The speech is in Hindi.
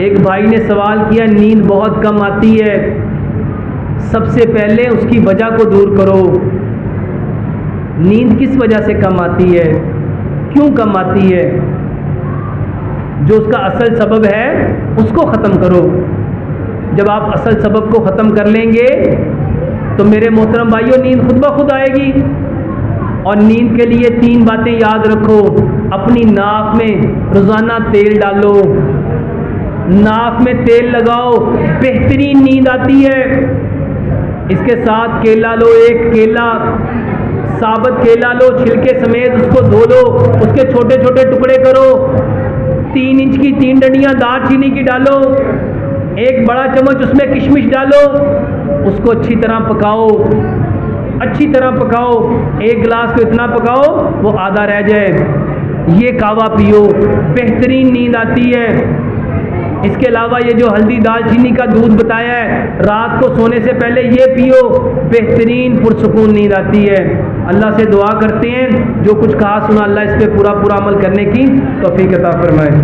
एक भाई ने सवाल किया, नींद बहुत कम आती है, सबसे पहले उसकी वजह को दूर करो। नींद किस वजह से कम आती है, क्यों कम आती है? जो उसका असल सबब है उसको ख़त्म करो। जब आप असल सबब को ख़त्म कर लेंगे तो मेरे मोहतरम भाइयों, नींद खुद ब खुद आएगी। और नींद के लिए 3 बातें याद रखो। अपनी नाक में रोज़ाना तेल डालो, नाक में तेल लगाओ, बेहतरीन नींद आती है। इसके साथ केला लो, एक केला, साबुत केला लो, छिलके समेत उसको धो लो, उसके छोटे छोटे टुकड़े करो, 3 इंच की 3 डंडियाँ दालचीनी की डालो, 1 बड़ा चम्मच उसमें किशमिश डालो, उसको अच्छी तरह पकाओ, अच्छी तरह पकाओ। 1 गिलास को इतना पकाओ वो आधा रह जाए। ये कावा पियो, बेहतरीन नींद आती है। इसके अलावा ये जो हल्दी दालचीनी का दूध बताया है, रात को सोने से पहले ये पियो, बेहतरीन पुरसुकून नींद आती है। अल्लाह से दुआ करते हैं जो कुछ कहा सुना अल्लाह इस पे पूरा पूरा अमल करने की तौफीक अता फरमाए।